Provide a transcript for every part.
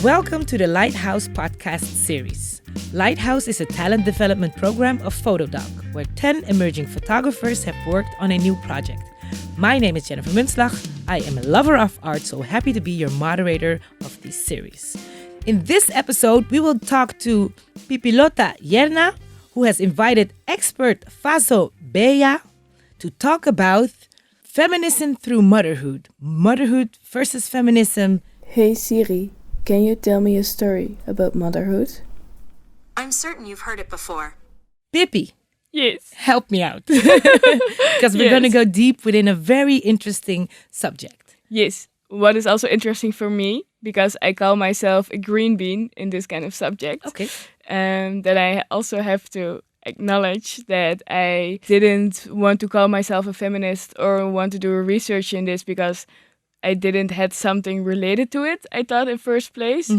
Welcome to the Lighthouse podcast series. Lighthouse is a talent development program of FOTODOK, where 10 emerging photographers have worked on a new project. My name is Jennifer Munslag. I am a lover of art, so happy to be your moderator of this series. In this episode, we will talk to Pippilotta Yerna, who has invited expert Vasso Belia to talk about feminism through motherhood. Motherhood versus feminism. Hey Siri, can you tell me a story about motherhood? I'm certain you've heard it before. Pippi, Yes. help me out. Because we're going to go deep within a very interesting subject. Yes. What is also interesting for me, because I call myself a green bean in this kind of subject, Okay. that I also have to acknowledge that I didn't want to call myself a feminist or want to do research in this because I didn't had something related to it, I thought in first place,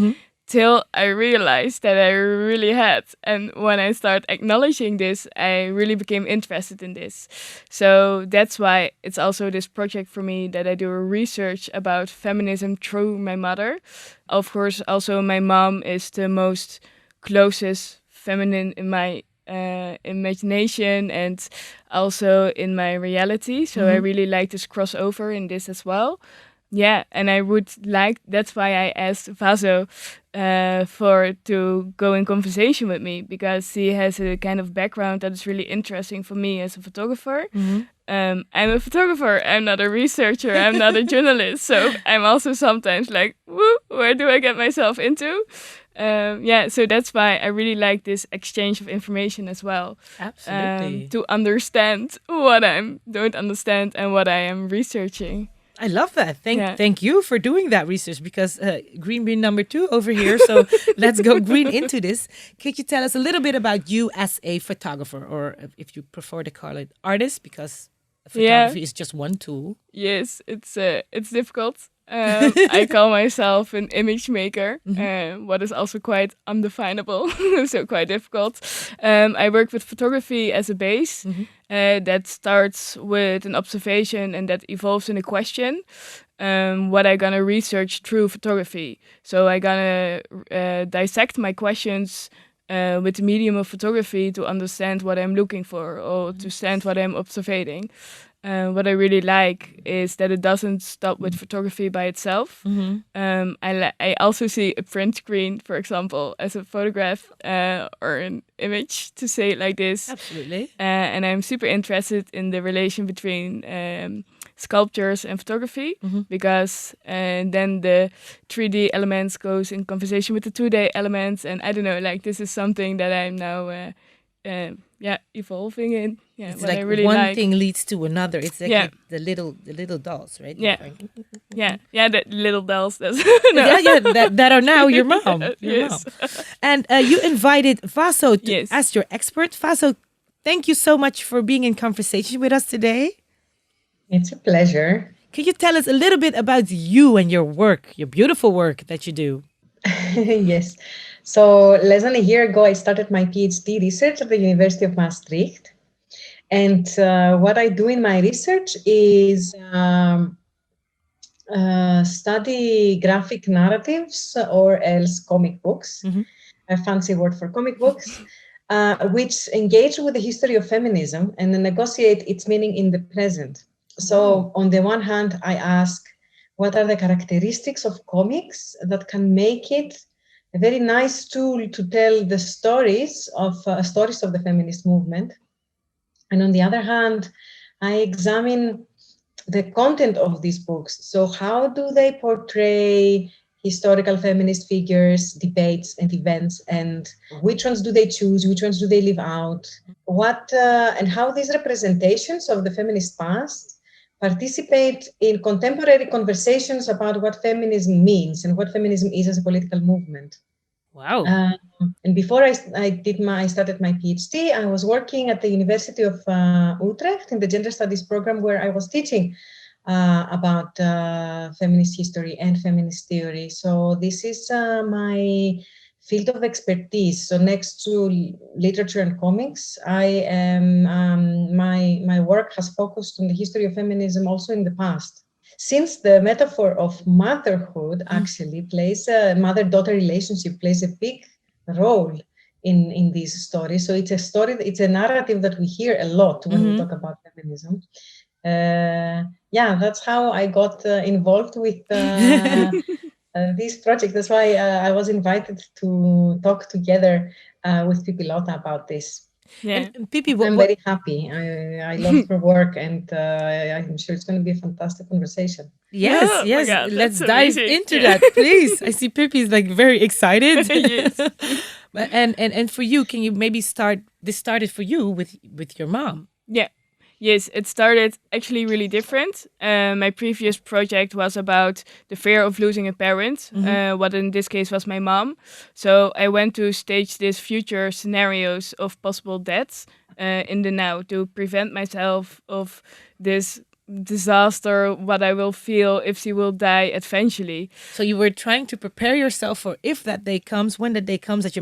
till I realized that I really had. And when I started acknowledging this, I really became interested in this. So that's why it's also this project for me that I do a research about feminism through my mother. Of course, also my mom is the most closest feminine in my imagination and also in my reality. So I really like this crossover in this as well. Yeah, and I would like, that's why I asked Vasso to go in conversation with me, because he has a kind of background that is really interesting for me as a photographer. I'm a photographer, I'm not a researcher, I'm not a journalist, so I'm also sometimes like, woo, where do I get myself into? So that's why I really like this exchange of information as well. Absolutely. To understand what I don't understand and what I am researching. I love that. Thank you for doing that research, because green bean number 2 over here. So let's go green into this. Could you tell us a little bit about you as a photographer, or if you prefer to call it artist, because photography is just one tool. Yes, it's difficult. I call myself an image maker, what is also quite undefinable, so quite difficult. I work with photography as a base that starts with an observation and that evolves in a question. What I gonna research through photography. So I gonna dissect my questions with the medium of photography to understand what I'm looking for or to understand what I'm observing. What I really like is that it doesn't stop with photography by itself. I also see a print screen, for example, as a photograph or an image, to say it like this. Absolutely. And I'm super interested in the relation between sculptures and photography, because then the 3D elements goes in conversation with the 2D elements, and I don't know, like this is something that I'm now evolving in. Yeah, It's what like I really one like. thing leads to another. It's like the little dolls, right? Yeah. The little dolls. That's that are now your mom. Your Yes. mom. And you invited Vasso Yes. as your expert. Vasso, thank you so much for being in conversation with us today. It's a pleasure. Can you tell us a little bit about you and your work, your beautiful work that you do? Yes. So less than a year ago, I started my PhD research at the University of Maastricht. And what I do in my research is study graphic narratives, or else comic books, a fancy word for comic books, which engage with the history of feminism and negotiate its meaning in the present. So on the one hand, I ask, what are the characteristics of comics that can make it a very nice tool to tell the stories of the feminist movement? And on the other hand, I examine the content of these books. So how do they portray historical feminist figures, debates, and events? And which ones do they choose? Which ones do they leave out? And how these representations of the feminist past participate in contemporary conversations about what feminism means and what feminism is as a political movement. Wow. And before I started my PhD, I was working at the University of Utrecht in the gender studies program, where I was teaching about feminist history and feminist theory. So this is my field of expertise. So next to literature and comics, I am my work has focused on the history of feminism also in the past. since the metaphor of motherhood actually plays a mother-daughter relationship plays a big role in this story. So it's a narrative that we hear a lot when we talk about feminism. That's how I got involved with this project. That's why I was invited to talk together with Pippilotta about this. Yeah. And Pippi, I'm very happy. I love her work, and I'm sure it's going to be a fantastic conversation. Yes. God, let's dive into that, please. I see Pippi is like very excited. Yes. and for you, can you maybe this started for you with your mom? Yeah. Yes, it started actually really different. My previous project was about the fear of losing a parent, what in this case was my mom. So I went to stage these future scenarios of possible deaths in the now to prevent myself of this disaster, what I will feel if she will die eventually. So you were trying to prepare yourself for if that day comes, when that day comes, that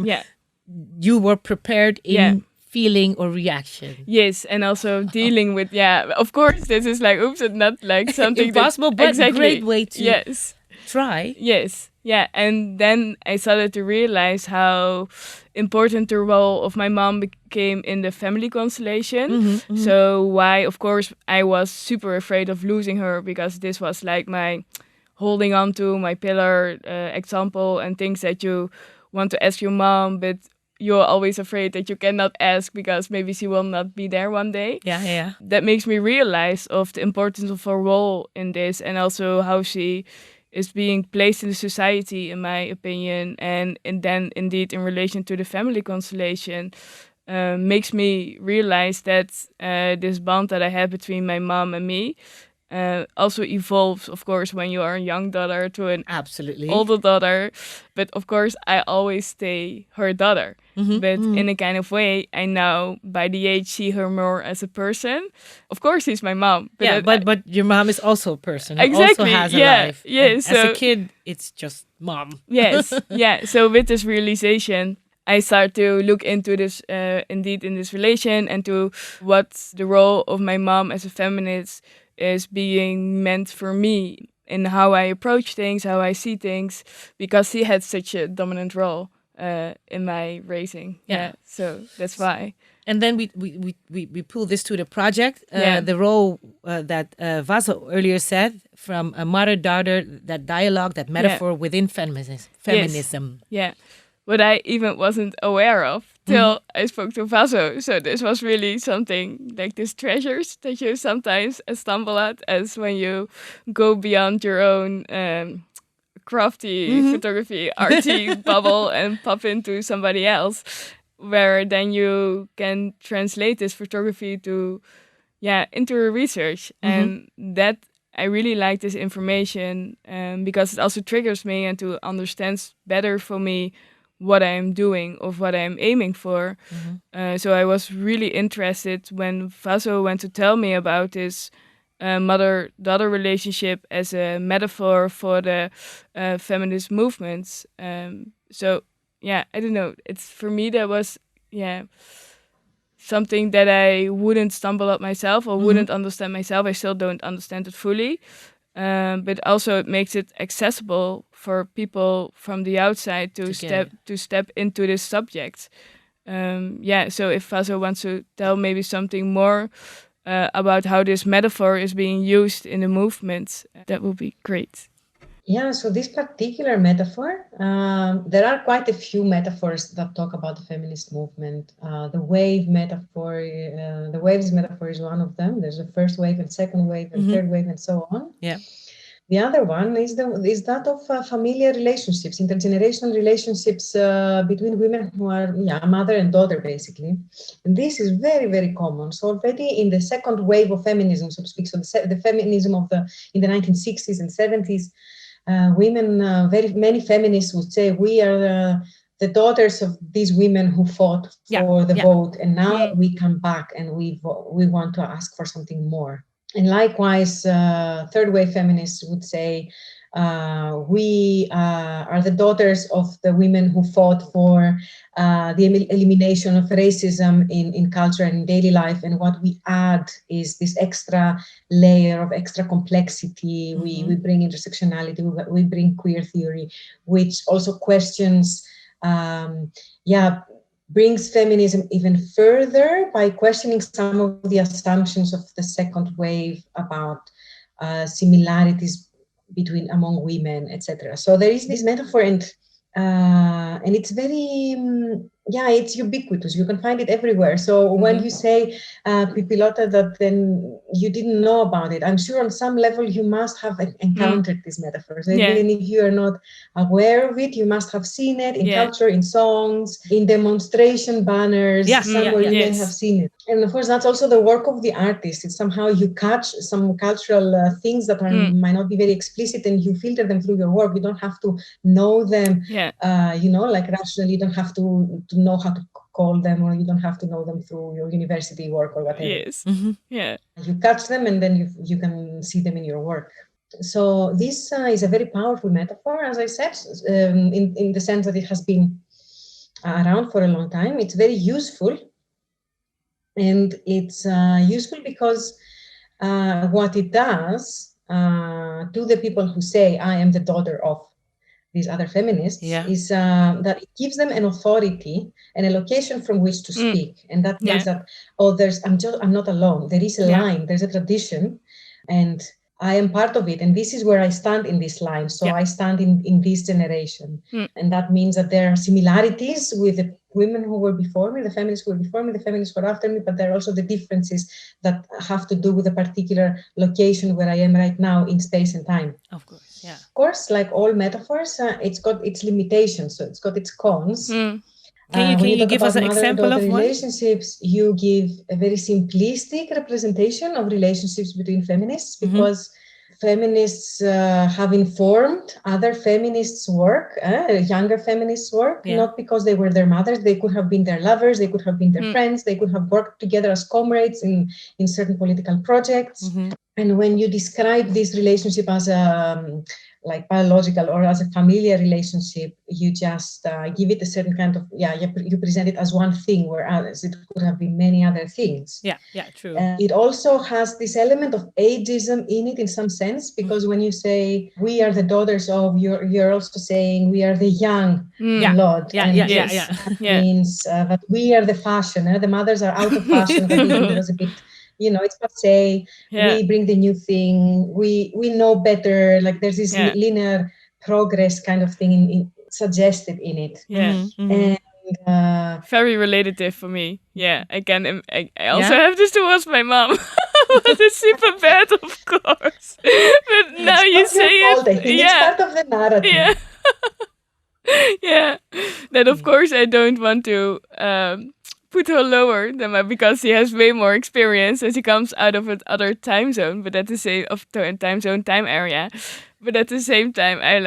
you were prepared in feeling or reaction. Yes, and also dealing with, of course, this is like, oops, and not like something impossible, but a great way to try. Yes, yeah. And then I started to realize how important the role of my mom became in the family constellation. So why, of course, I was super afraid of losing her, because this was like my holding on to my pillar example, and things that you want to ask your mom, but you're always afraid that you cannot ask because maybe she will not be there one day. Yeah. That makes me realize of the importance of her role in this, and also how she is being placed in the society, in my opinion, and then indeed in relation to the family constellation, makes me realize that this bond that I have between my mom and me also evolves, of course, when you are a young daughter to an older daughter. But of course, I always stay her daughter. But in a kind of way, I now, by the age, see her more as a person. Of course, she's my mom. But but your mom is also a person. Exactly. Also has a life. Yeah. So, as a kid, it's just mom. Yes. Yeah. So with this realization, I start to look into this, indeed, in this relation, and to what's the role of my mom as a feminist is being meant for me in how I approach things, how I see things, because she had such a dominant role in my raising. Yeah. So that's why. And then we pull this to the project, the role that Vasso earlier said, from a mother-daughter, that dialogue, that metaphor within feminism. Yes. Yeah. What I even wasn't aware of till I spoke to Vasso. So this was really something like these treasures that you sometimes stumble at, as when you go beyond your own crafty photography, arty bubble and pop into somebody else, where then you can translate this photography to, into a research. And that I really like this information because it also triggers me and to understand better for me what I'm doing or what I'm aiming for. So I was really interested when Vasso went to tell me about this mother-daughter relationship as a metaphor for the feminist movements. So I don't know. It's for me that was something that I wouldn't stumble up myself or wouldn't understand myself. I still don't understand it fully. But also it makes it accessible for people from the outside to step into this subject. So if Vasso wants to tell maybe something more about how this metaphor is being used in the movement, that would be great. Yeah, so this particular metaphor, there are quite a few metaphors that talk about the feminist movement. The wave metaphor, the waves metaphor is one of them. There's a first wave and second wave and third wave and so on. Yeah. The other one is that of familiar relationships, intergenerational relationships between women who are mother and daughter, basically. And this is very, very common. So already in the second wave of feminism, so to speak, so the feminism in the 1960s and 70s, women, very many feminists would say, we are the daughters of these women who fought for the vote, and now we come back and we want to ask for something more. And likewise, third wave feminists would say, We are the daughters of the women who fought for the elimination of racism in culture and in daily life. And what we add is this extra layer of extra complexity. We bring intersectionality, we bring queer theory, which also questions, brings feminism even further by questioning some of the assumptions of the second wave about similarities among women, etc. So there is this metaphor, and it's very, it's ubiquitous. You can find it everywhere. So when you say, Pippilotta, that then you didn't know about it, I'm sure on some level you must have encountered this metaphor. So even if you are not aware of it, you must have seen it in culture, in songs, in demonstration banners, somewhere you may have seen it. And of course, that's also the work of the artist. It's somehow you catch some cultural things that might not be very explicit, and you filter them through your work. You don't have to know them, like rationally. You don't have to know how to call them, or you don't have to know them through your university work or whatever. Yes. You catch them, and then you can see them in your work. So this is a very powerful metaphor, as I said, in the sense that it has been around for a long time. It's very useful. And it's useful because what it does to the people who say, I am the daughter of these other feminists, is that it gives them an authority and a location from which to speak. And that means that, I'm not alone. There is a line, there's a tradition, and I am part of it. And this is where I stand in this line. So I stand in this generation. And that means that there are similarities with the women who were before me, the feminists who were before me, the feminists who were after me, but there are also the differences that have to do with a particular location where I am right now in space and time. Of course, yeah. Of course, like all metaphors, it's got its limitations, so it's got its cons. Can you give us an example of one? Relationships, you give a very simplistic representation of relationships between feminists, because feminists have informed other feminists' work, younger feminists' work, not because they were their mothers. They could have been their lovers, they could have been their friends, they could have worked together as comrades in certain political projects. And when you describe this relationship as like biological or as a familiar relationship, you just give it a certain kind of, you present it as one thing, whereas it could have been many other things. Yeah, true. It also has this element of ageism in it in some sense, because when you say we are the daughters of, you're also saying we are the young blood. That means that we are the fashion. The mothers are out of fashion. It was a bit, it's passe. We bring the new thing. We know better. Like there's this linear progress kind of thing in suggested in it. And very relative for me. I can. I also have this towards my mom. But it's super bad, of course. But now you say it. It's part of the narrative. Then of course I don't want to put her lower than because he has way more experience and he comes out of another time zone, but at the same time area. But at the same time, I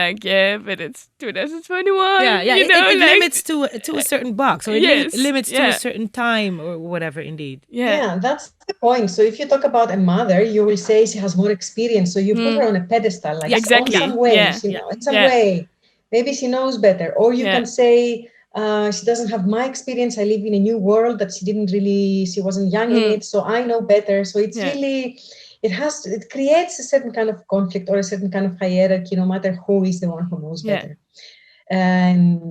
but it's 2021. It limits to a certain box, or it limits to a certain time, or whatever. Indeed. Yeah, that's the point. So if you talk about a mother, you will say she has more experience, so you put her on a pedestal, like exactly. in some way, in some way, maybe she knows better, or you can say. She doesn't have my experience. I live in a new world that she wasn't young in it, so I know better. So it's really, it creates a certain kind of conflict or a certain kind of hierarchy, no matter who is the one who knows better. And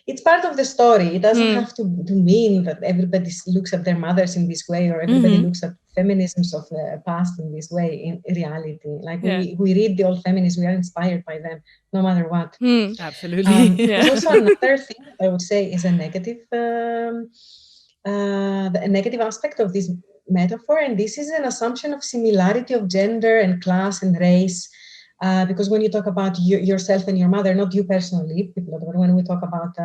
it's part of the story. It doesn't have to mean that everybody looks at their mothers in this way, or everybody looks at feminisms of the past in this way. In reality, like we read the old feminists, we are inspired by them, no matter what. Absolutely. There's also another thing that I would say is a negative, a negative aspect of this metaphor, and this is an assumption of similarity of gender and class and race. Because when you talk about yourself and your mother, not you personally, but when we talk about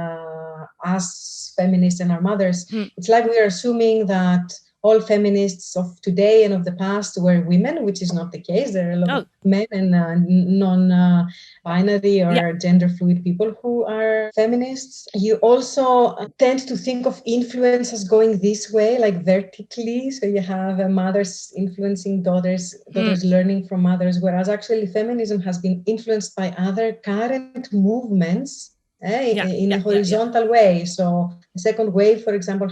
us feminists and our mothers, it's like we are assuming that all feminists of today and of the past were women, which is not the case. There are a lot of men and non-binary or gender fluid people who are feminists. You also tend to think of influence as going this way, like vertically. So you have mothers influencing daughters, daughters learning from mothers, whereas actually feminism has been influenced by other current movements in a horizontal way. So the second wave, for example,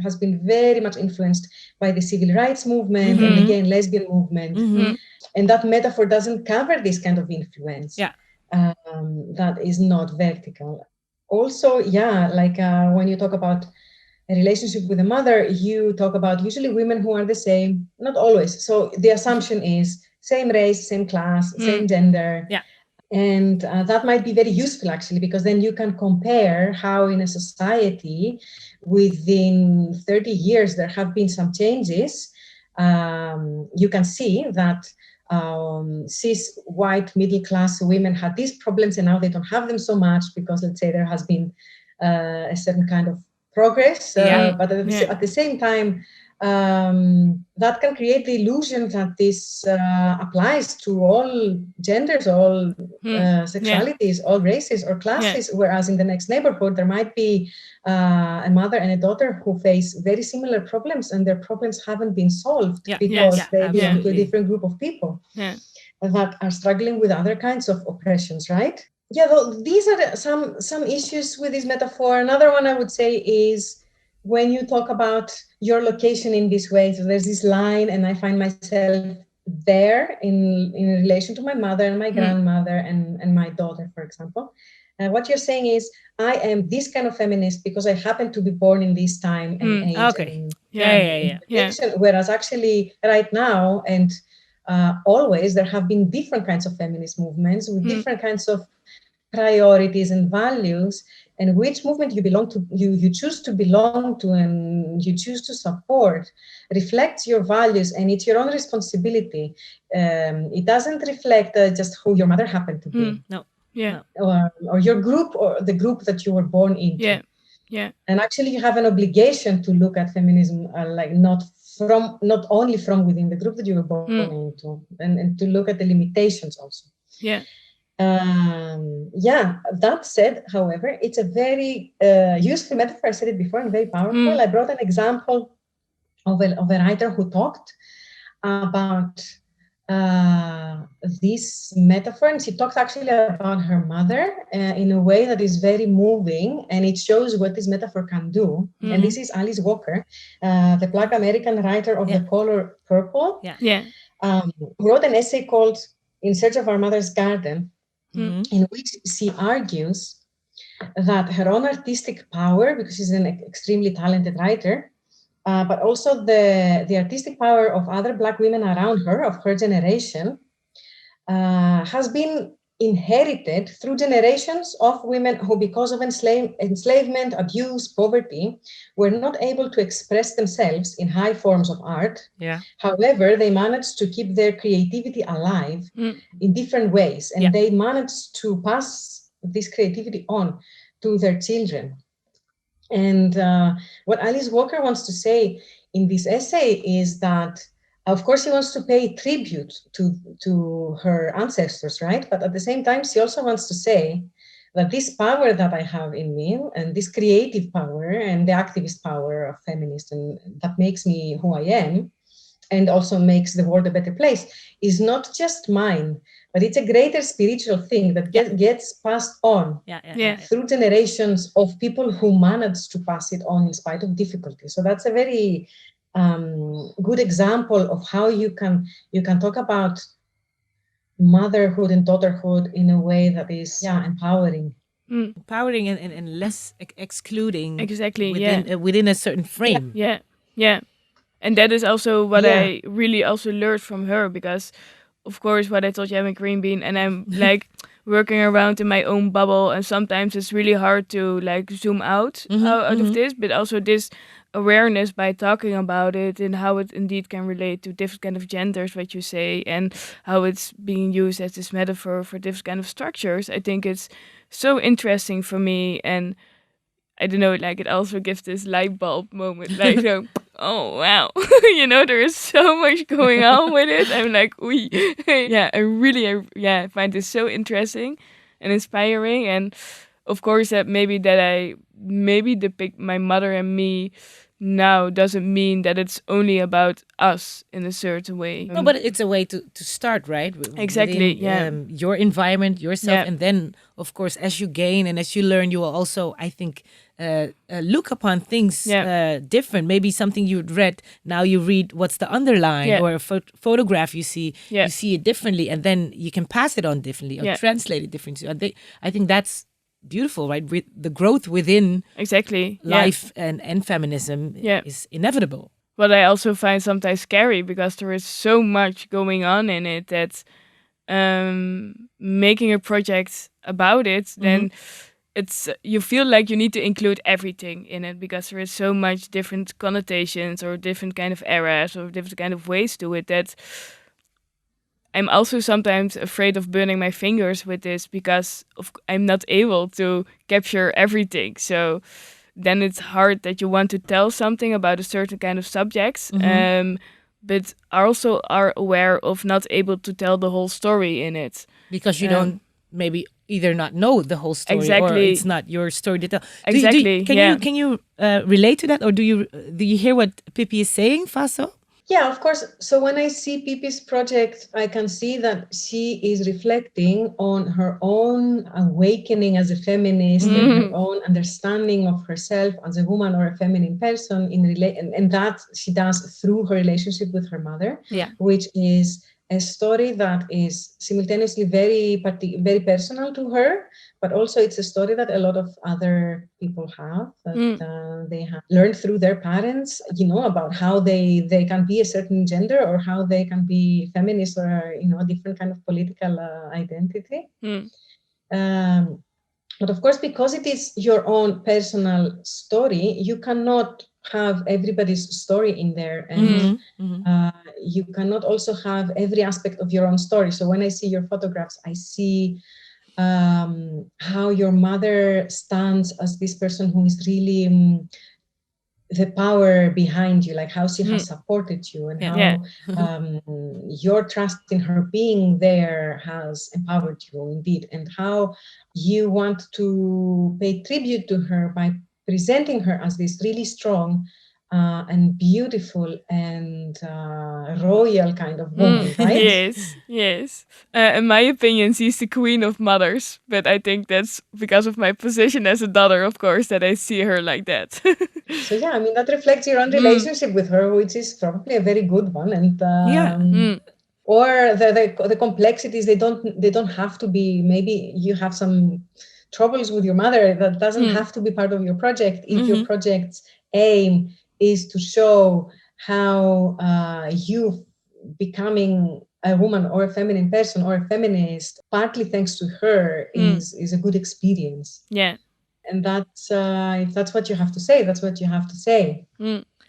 has been very much influenced by the civil rights movement and again lesbian movement, and that metaphor doesn't cover this kind of influence. That is not vertical. Also, when you talk about a relationship with a mother, you talk about usually women who are the same, not always. So the assumption is same race, same class, same gender. And that might be very useful, actually, because then you can compare how in a society within 30 years there have been some changes. You can see that cis white middle class women had these problems and now they don't have them so much because, let's say, there has been a certain kind of progress. But at the same time, that can create the illusion that this applies to all genders, all sexualities, all races or classes, whereas in the next neighborhood there might be a mother and a daughter who face very similar problems and their problems haven't been solved because they belong to a different group of people that are struggling with other kinds of oppressions, right? These are some issues with this metaphor. Another one I would say is when you talk about your location in this way, so there's this line and I find myself there in relation to my mother and my grandmother and my daughter, for example. What you're saying is, I am this kind of feminist because I happen to be born in this time and age. Whereas actually right now and always there have been different kinds of feminist movements with different kinds of priorities and values, and which movement you belong to, you choose to belong to and you choose to support reflects your values, and it's your own responsibility. It doesn't reflect just who your mother happened to be. Or your group or the group that you were born into. And actually you have an obligation to look at feminism not only from within the group that you were born into, and to look at the limitations also. That said, however, it's a very useful metaphor. I said it before, and very powerful. I brought an example of a writer who talked about this metaphor, and she talked actually about her mother in a way that is very moving, and it shows what this metaphor can do. And this is Alice Walker, the Black American writer of The Color Purple, who wrote an essay called In Search of Our Mother's Garden, in which she argues that her own artistic power, because she's an extremely talented writer, but also the artistic power of other Black women around her, of her generation, has been inherited through generations of women who, because of enslavement, abuse, poverty, were not able to express themselves in high forms of art. However, they managed to keep their creativity alive in different ways, and they managed to pass this creativity on to their children. And what Alice Walker wants to say in this essay is that, of course, she wants to pay tribute to her ancestors, right? But at the same time, she also wants to say that this power that I have in me, and this creative power and the activist power of feminist, and that makes me who I am, and also makes the world a better place, is not just mine, but it's a greater spiritual thing that gets passed on through generations of people who managed to pass it on in spite of difficulty. So that's a very good example of how you can talk about motherhood and daughterhood in a way that is empowering. Empowering and less excluding. Exactly. Within a certain frame. And that is also what I really also learned from her, because of course what I told you, I'm a green bean and I'm like working around in my own bubble, and sometimes it's really hard to like zoom out of this, but also this awareness by talking about it and how it indeed can relate to different kind of genders, what you say, and how it's being used as this metaphor for different kind of structures. I think it's so interesting for me, and I don't know, like it also gives this light bulb moment, like so, oh wow, there is so much going on with it. I'm like, oei. Yeah, I find this so interesting and inspiring. And of course that I depict my mother and me now doesn't mean that it's only about us in a certain way. No, but it's a way to start, right? Exactly, Within, your environment, yourself, and then, of course, as you gain and as you learn, you will also, I think, look upon things different. Maybe something you'd read, now you read what's the underline, or a photograph you see it differently, and then you can pass it on differently or translate it differently. I think that's beautiful, right? With the growth within life and feminism is inevitable. But I also find sometimes scary because there is so much going on in it that making a project about it, then you feel like you need to include everything in it because there is so much different connotations or different kind of eras or different kind of ways to it that I'm also sometimes afraid of burning my fingers with this because I'm not able to capture everything. So then it's hard that you want to tell something about a certain kind of subjects, but also are aware of not able to tell the whole story in it. Because you don't maybe either not know the whole story or it's not your story to tell. Exactly. Can you relate to that, or do you hear what Pippi is saying, Vasso? Yeah, of course. So when I see Pippi's project, I can see that she is reflecting on her own awakening as a feminist and her own understanding of herself as a woman or a feminine person and that she does through her relationship with her mother, which is a story that is simultaneously very personal to her, but also it's a story that a lot of other people have, that they have learned through their parents, about how they can be a certain gender or how they can be feminist or, a different kind of political identity. But of course, because it is your own personal story, you cannot have everybody's story in there, and you cannot also have every aspect of your own story. So when I see your photographs, I see how your mother stands as this person who is really the power behind you, like how she has supported you and how your trust in her being there has empowered you indeed, and how you want to pay tribute to her by presenting her as this really strong and beautiful and royal kind of woman, right? Yes. In my opinion, she's the queen of mothers, but I think that's because of my position as a daughter, of course, that I see her like that. So yeah, I mean, that reflects your own relationship with her, which is probably a very good one. And or the complexities, they don't have to be, maybe you have some troubles with your mother, that doesn't have to be part of your project. If your project's aim is to show how you becoming a woman or a feminine person or a feminist, partly thanks to her, is a good experience. Yeah. And that's if that's what you have to say, that's what you have to say.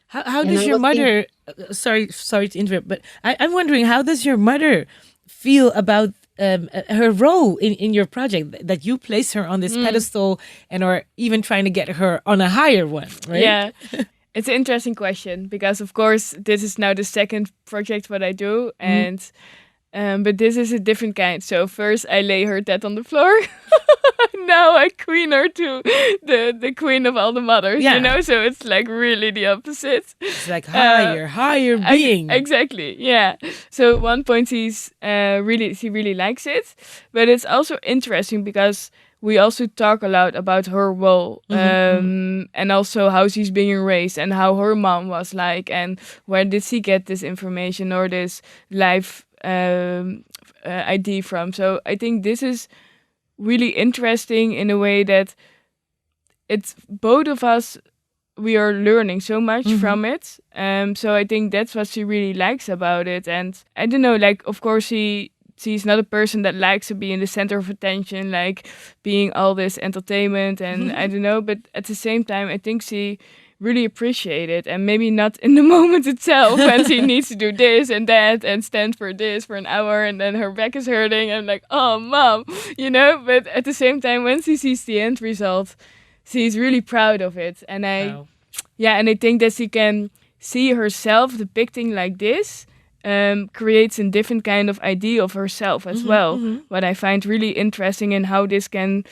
How does your mother? Sorry to interrupt, but I'm wondering, how does your mother feel about her role in your project, that you place her on this pedestal and are even trying to get her on a higher one, right? Yeah. It's an interesting question because, of course, this is now the second project what I do, and but this is a different kind. So first I lay her dead on the floor. Now I queen her to the queen of all the mothers, so it's like really the opposite. It's like higher being. Exactly, yeah. So at one point she really likes it, but it's also interesting because we also talk a lot about her role, and also how she's being raised and how her mom was like, and where did she get this information or this life idea from. So I think this is really interesting in a way that it's both of us, we are learning so much from it. So I think that's what she really likes about it. And I don't know, like, of course she's not a person that likes to be in the center of attention, like being all this entertainment and I don't know, but at the same time I think she really appreciate it, and maybe not in the moment itself when she needs to do this and that and stand for this for an hour and then her back is hurting and like, oh mom, but at the same time when she sees the end result, she's really proud of it. And I think that she can see herself depicting like this creates a different kind of idea of herself as well. What I find really interesting in how this can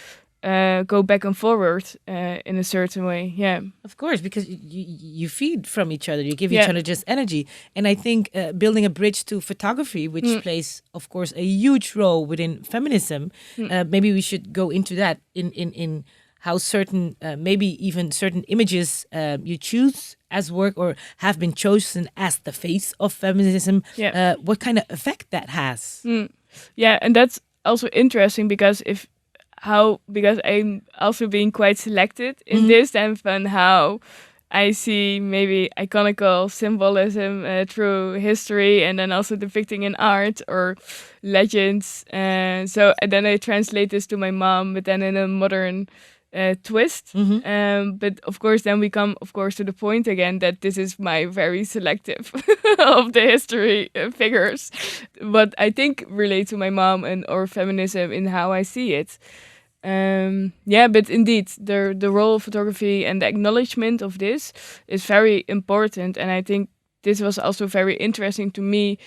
go back and forward in a certain way. Yeah, of course, because you feed from each other, you give each other just energy. And I think building a bridge to photography, which plays, of course, a huge role within feminism. Maybe we should go into that in how certain, maybe even certain images you choose as work or have been chosen as the face of feminism. What kind of effect that has? Yeah, and that's also interesting because because I'm also being quite selected in this and on how I see maybe iconical symbolism through history and then also depicting in art or legends. And then I translate this to my mom, but then in a modern twist. But of course, then we come, of course, to the point again that this is my very selective of the history figures. But I think relate to my mom and or feminism in how I see it. But indeed, the role of photography and the acknowledgement of this is very important. And I think this was also very interesting to me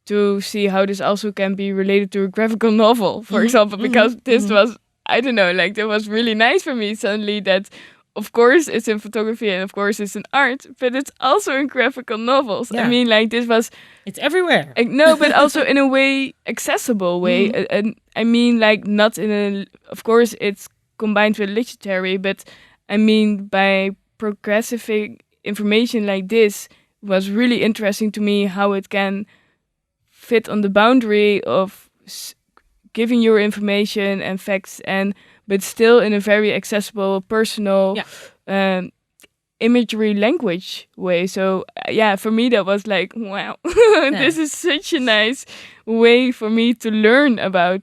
to see how this also can be related to a graphical novel, for example, because this was, I don't know, like, it was really nice for me suddenly that, of course, it's in photography and of course it's in art, but it's also in graphical novels. I mean, like, this was... It's everywhere. No, but also in a way, accessible way. And I mean, like, not in a... Of course, it's combined with literary, but I mean, by progressive information like this was really interesting to me how it can fit on the boundary of giving your information and facts but still in a very accessible, personal, imagery language way. So for me that was like, wow, this is such a nice way for me to learn about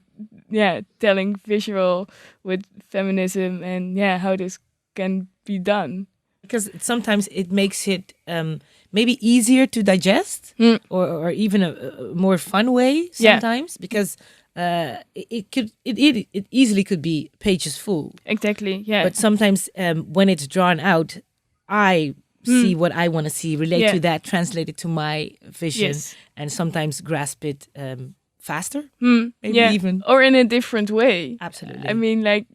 telling visual with feminism and how this can be done. Because sometimes it makes it maybe easier to digest or even a more fun way sometimes because it easily could be pages full. Exactly, yeah. But sometimes when it's drawn out, I see what I want to see, relate to that, translate it to my vision, and sometimes grasp it faster, maybe even. Or in a different way. Absolutely. I mean, like,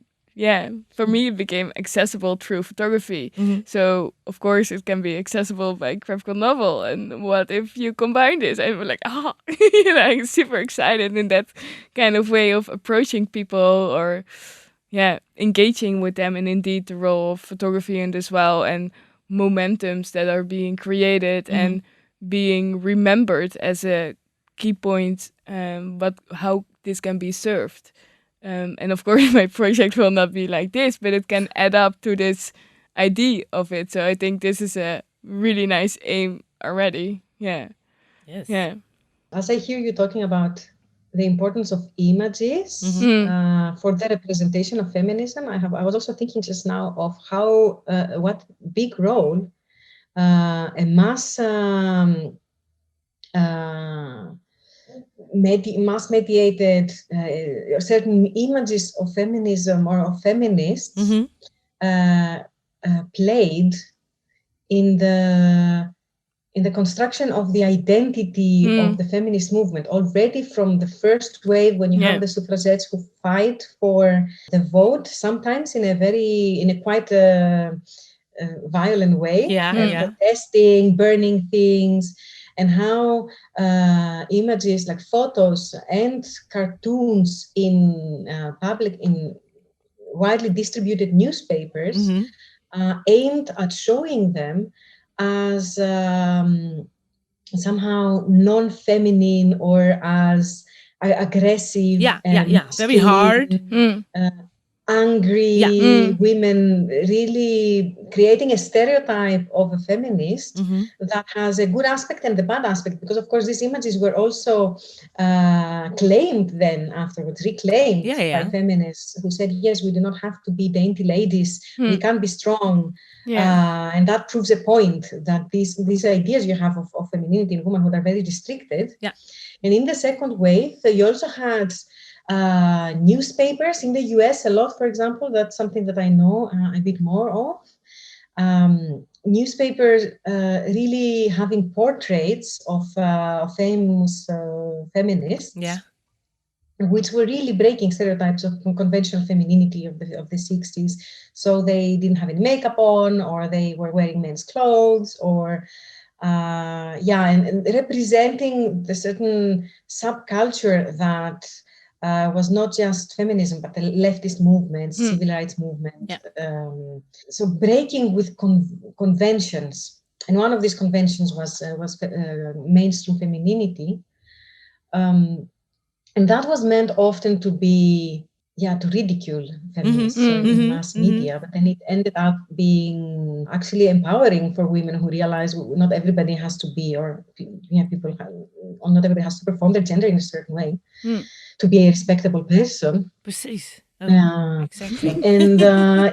for me it became accessible through photography. So, of course, it can be accessible by graphical novel. And what if you combine this? And we're like, I'm super excited in that kind of way of approaching people or, engaging with them. And indeed, the role of photography in this well and momentums that are being created and being remembered as a key point, but how this can be served. And of course, my project will not be like this, but it can add up to this idea of it. So I think this is a really nice aim already. Yeah. Yes. Yeah. As I hear you talking about the importance of images for the representation of feminism, I was also thinking just now of how what big role a mass mass-mediated certain images of feminism or of feminists played in the construction of the identity of the feminist movement, already from the first wave when you have the suffragettes who fight for the vote, sometimes in a quite violent way, protesting, burning things, and how images like photos and cartoons in widely distributed newspapers aimed at showing them as somehow non-feminine or as aggressive, very hard, angry women, really creating a stereotype of a feminist that has a good aspect and the bad aspect, because of course these images were also claimed then afterwards, reclaimed by feminists who said, yes, we do not have to be dainty ladies, we can be strong. And that proves a point that these ideas you have of femininity in womanhood are very restricted. And in the second wave, you also had newspapers in the US a lot, for example. That's something that I know a bit more of, newspapers really having portraits of famous feminists, which were really breaking stereotypes of conventional femininity of the 60s. So they didn't have any makeup on, or they were wearing men's clothes, or and representing the certain subculture that was not just feminism, but the leftist movement, civil rights movement. So breaking with conventions, and one of these conventions was mainstream femininity. And that was meant often to be, to ridicule feminists in mass media, but then it ended up being actually empowering for women who realize not everybody has to be, or not everybody has to perform their gender in a certain way to be a respectable person. Precies. Exactly. And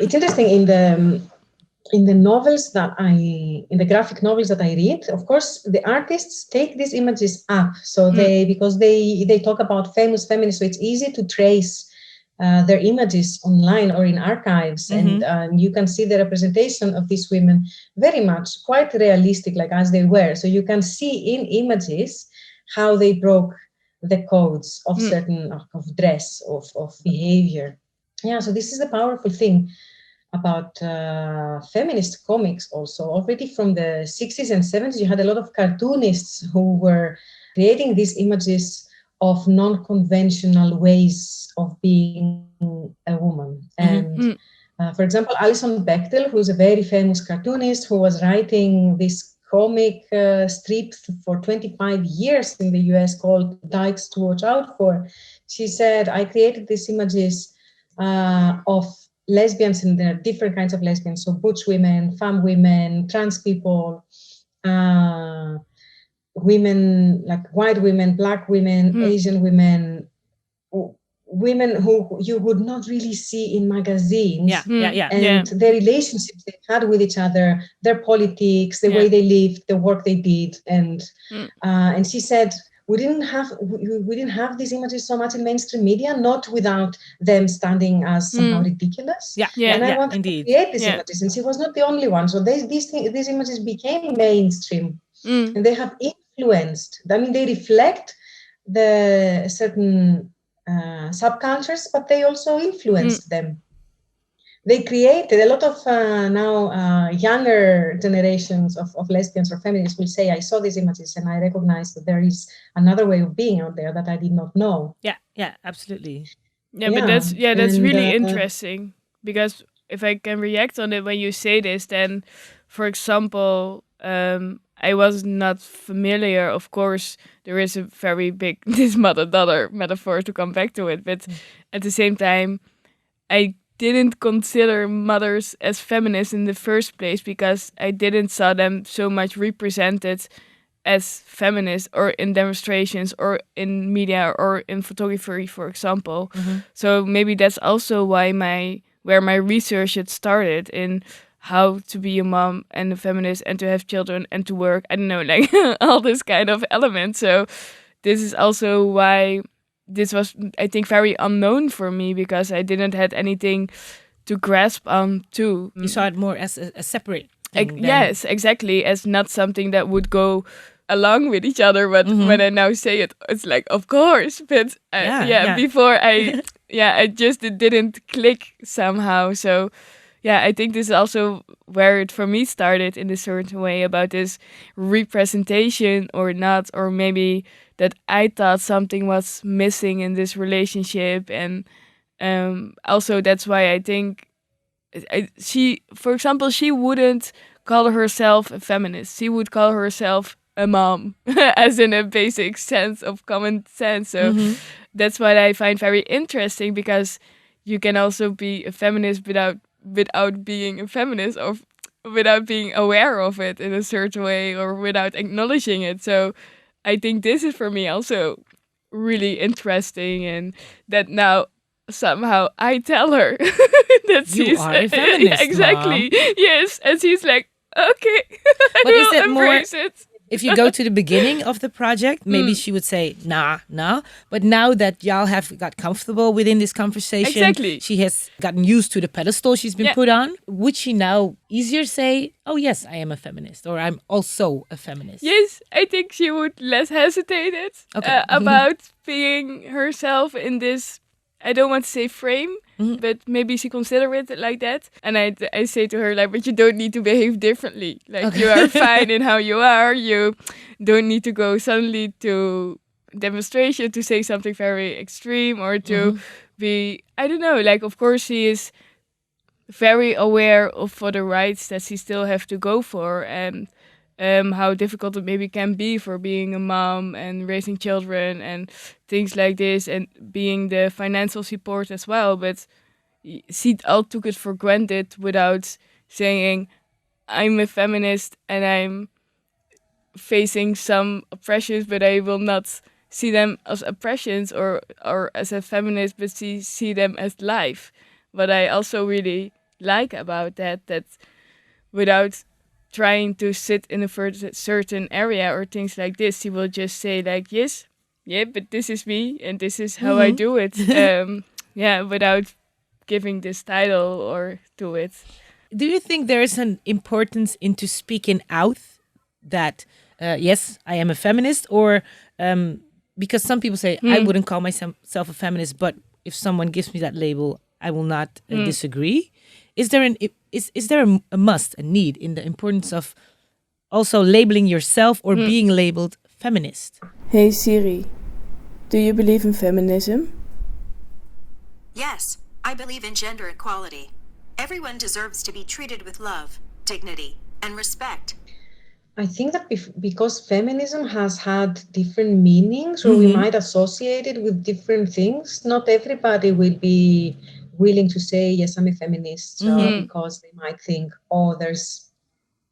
it's interesting in the novels in the graphic novels that I read, of course, the artists take these images up. So because they talk about famous feminists, so it's easy to trace their images online or in archives. And you can see the representation of these women very much quite realistic, like as they were. So you can see in images how they broke the codes of certain, of dress, of behavior. Yeah, so this is the powerful thing about feminist comics also. Already from the 60s and 70s, you had a lot of cartoonists who were creating these images of non-conventional ways of being a woman. And for example, Alison Bechdel, who's a very famous cartoonist who was writing this comic strip for 25 years in the US called Dykes to Watch Out For. She said, I created these images of lesbians, and there are different kinds of lesbians, so butch women, femme women, trans people, women like white women, black women, Asian women, women who you would not really see in magazines, and their relationships they had with each other, their politics, the way they lived, the work they did, and she said, we didn't have these images so much in mainstream media, not without them standing as somehow ridiculous. And I wanted to create these images, and she was not the only one. So these images became mainstream, and they have influenced. I mean, they reflect the certain subcultures, but they also influenced them. They created a lot of now younger generations of lesbians or feminists will say, I saw these images and I recognized that there is another way of being out there that I did not know. Yeah, absolutely. But that's really interesting, because if I can react on it when you say this, then, for example, I was not familiar. Of course, there is a very big this mother-daughter metaphor to come back to it, but at the same time, I didn't consider mothers as feminists in the first place because I didn't saw them so much represented as feminists or in demonstrations or in media or in photography, for example. So maybe that's also why where my research had started in how to be a mom and a feminist and to have children and to work. I don't know, like all this kind of elements. So this is also why this was, I think, very unknown for me, because I didn't have anything to grasp on too. You saw it more as a separate thing. Yes, exactly, as not something that would go along with each other. But when I now say it, it's like, of course. But before I just it didn't click somehow. So I think this is also where it for me started in a certain way about this representation or not, or maybe that I thought something was missing in this relationship. And also that's why I think she, for example, she wouldn't call herself a feminist. She would call herself a mom, as in a basic sense of common sense. So that's what I find very interesting, because you can also be a feminist without being a feminist, or without being aware of it in a certain way, or without acknowledging it. So I think this is for me also really interesting, and that now somehow I tell her that you are a feminist. Exactly. Mom. Yes, and she's like, okay, But is it embrace it. if you go to the beginning of the project, maybe she would say, nah. But now that y'all have got comfortable within this conversation, Exactly. she has gotten used to the pedestal she's been put on. Would she now easier say, oh, yes, I am a feminist, or I'm also a feminist? Yes, I think she would less hesitate about being herself in this, I don't want to say frame, but maybe she consider it like that. And I say to her, like, but you don't need to behave differently. Like, you are fine in how you are. You don't need to go suddenly to demonstration to say something very extreme or to be, I don't know, like, of course she is very aware of for the rights that she still have to go for, and how difficult it maybe can be for being a mom and raising children and things like this, and being the financial support as well. But she all took it for granted without saying, I'm a feminist and I'm facing some oppressions, but I will not see them as oppressions or as a feminist, but see them as life. What I also really like about that without trying to sit in a certain area or things like this, she will just say like, yes, yeah, but this is me and this is how I do it. Without giving this title or to it. Do you think there is an importance into speaking out that, yes, I am a feminist, or because some people say, I wouldn't call myself a feminist, but if someone gives me that label, I will not disagree. Is there a must, a need in the importance of also labeling yourself or being labeled feminist? Hey Siri, do you believe in feminism? Yes, I believe in gender equality. Everyone deserves to be treated with love, dignity, and respect. I think that because feminism has had different meanings, or we might associate it with different things, not everybody will be willing to say, yes, I'm a feminist, because they might think, oh, there's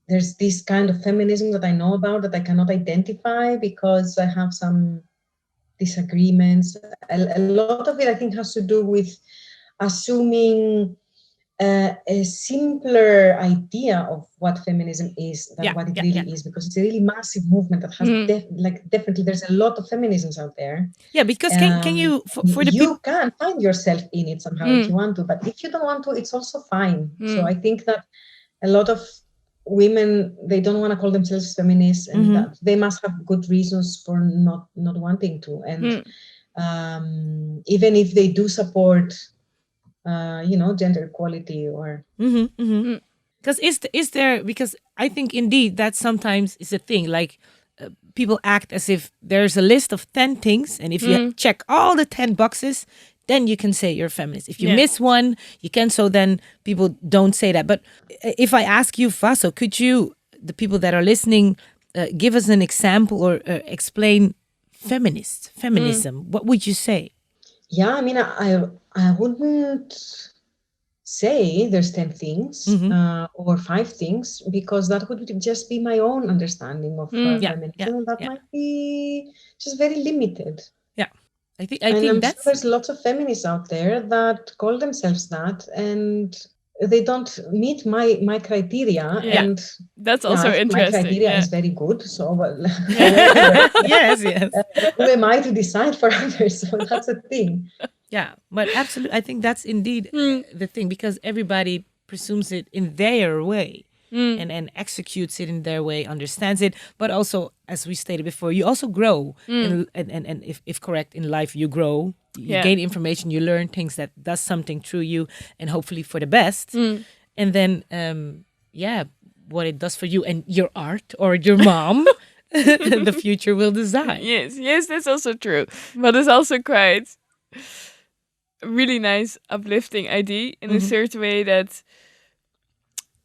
this kind of feminism that I know about that I cannot identify because I have some disagreements. A lot of it, I think, has to do with assuming a simpler idea of what feminism is than what it really is, because it's a really massive movement that has definitely there's a lot of feminisms out there. Yeah, because can you for the you can find yourself in it somehow if you want to, but if you don't want to, it's also fine. So I think that a lot of women, they don't want to call themselves feminists, and that they must have good reasons for not wanting to. And even if they do support gender equality or because is there, because I think indeed that sometimes is a thing, like people act as if there's a list of 10 things, and if you check all the 10 boxes, then you can say you're a feminist. If you miss one, you can. So then people don't say that. But if I ask you, Vasso, could you, the people that are listening, give us an example or explain feminism? What would you say? Yeah, I mean, I wouldn't say there's 10 things or 5 things, because that would just be my own understanding of feminism. That might be just very limited. Yeah, I think I'm that's... sure there's lots of feminists out there that call themselves that, and they don't meet my criteria. And that's also interesting. My criteria is very good. So yes. Who am I to decide for others? So that's a thing. Yeah, but absolutely, I think that's indeed the thing, because everybody presumes it in their way and executes it in their way, understands it. But also, as we stated before, you also grow, and if correct in life, you grow. You gain information, you learn things that does something through you, and hopefully for the best. And then, what it does for you and your art or your mom, the future will decide. Yes, that's also true. But it's also quite a really nice, uplifting idea in a certain way that,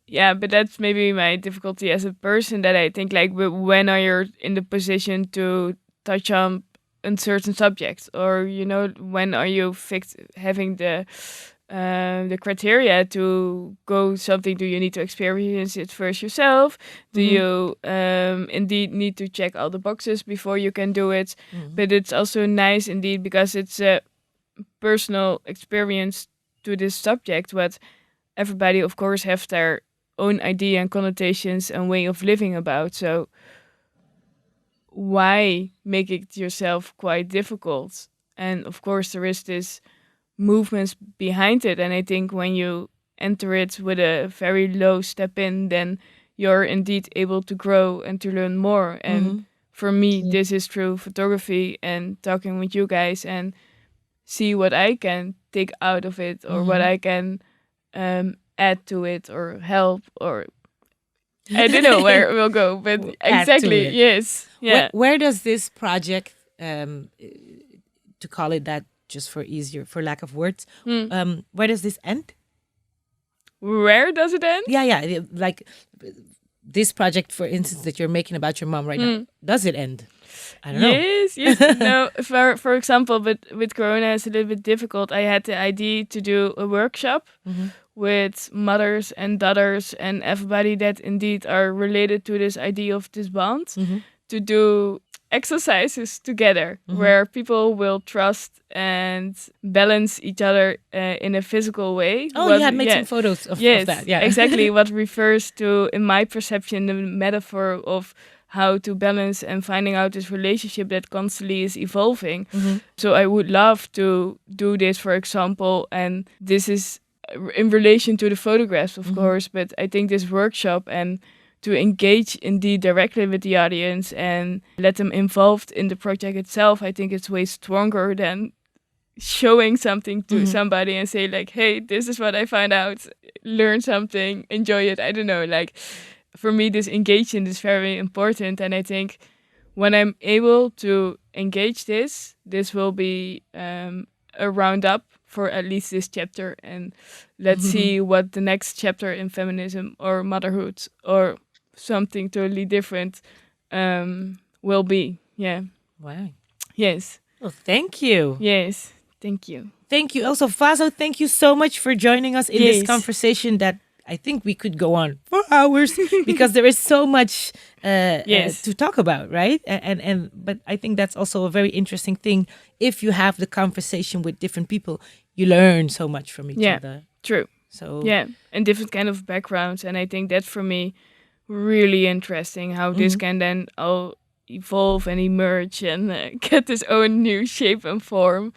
but that's maybe my difficulty as a person, that I think, like, when are you in the position to touch on a certain subject, or when are you having the criteria to go something? Do you need to experience it first yourself? Do you indeed need to check all the boxes before you can do it? But it's also nice indeed, because it's a personal experience to this subject, but everybody of course have their own idea and connotations and way of living about. So why make it yourself quite difficult? And of course, there is this movements behind it. And I think when you enter it with a very low step in, then you're indeed able to grow and to learn more. And for me, this is through photography and talking with you guys and see what I can take out of it or what I can add to it or help, or I don't know where it will go, but exactly, yes. Yeah. Where does this project, to call it that just for lack of words, where does this end? Where does it end? Yeah, like this project, for instance, that you're making about your mom right now, does it end? I don't know. Yes. No, for example, but with Corona, it's a little bit difficult. I had the idea to do a workshop with mothers and daughters and everybody that indeed are related to this idea of this bond, to do exercises together where people will trust and balance each other in a physical way. Oh, you had made some photos of that. Yeah, exactly. What refers to, in my perception, the metaphor of how to balance and finding out this relationship that constantly is evolving. So I would love to do this, for example, and this is in relation to the photographs, of course, but I think this workshop and to engage indeed directly with the audience and let them involved in the project itself, I think it's way stronger than showing something to somebody and say like, hey, this is what I found out, learn something, enjoy it. I don't know, like for me, this engagement is very important. And I think when I'm able to engage this will be a roundup for at least this chapter. And let's see what the next chapter in feminism or motherhood or something totally different will be. Yeah. Wow. Yes. Well, thank you. Yes. Thank you. Thank you. Also, Vasso, thank you so much for joining us in this conversation that I think we could go on for hours because there is so much to talk about, right? But I think that's also a very interesting thing. If you have the conversation with different people, you learn so much from each other. True. So and different kind of backgrounds, and I think that's for me really interesting how this can then all evolve and emerge and get its own new shape and form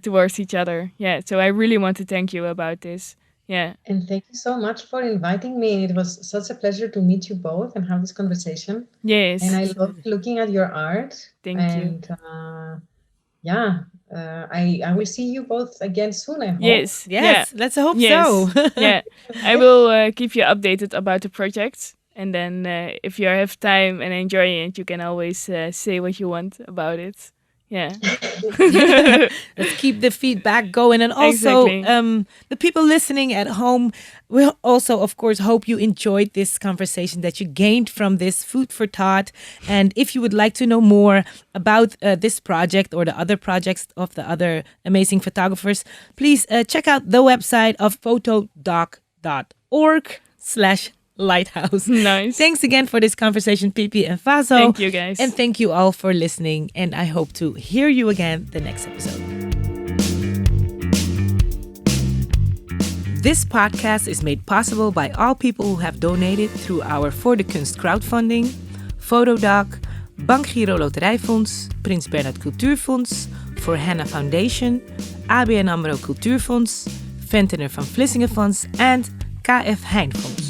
towards each other. Yeah. So I really want to thank you about this. Yeah. And thank you so much for inviting me. It was such a pleasure to meet you both and have this conversation. Yes. And I love looking at your art. Thank you. And I will see you both again soon, I hope. Yes. Let's hope so. Yeah. I will keep you updated about the project. And then if you have time and enjoy it, you can always say what you want about it. Yeah. Let's keep the feedback going. And also, the people listening at home, we'll also, of course, hope you enjoyed this conversation, that you gained from this food for thought. And if you would like to know more about this project or the other projects of the other amazing photographers, please check out the website of FOTODOK.org/Lighthouse. Nice. Thanks again for this conversation, Pippi and Vasso. Thank you, guys. And thank you all for listening. And I hope to hear you again the next episode. This podcast is made possible by all people who have donated through our Voor de Kunst crowdfunding, FOTODOK, Bankgiro Loterijfonds, Prins Bernhard Cultuurfonds, For Hannah Foundation, ABN AMRO Cultuurfonds, Ventiner van Vlissingen Fonds, and KF Heijn Fonds.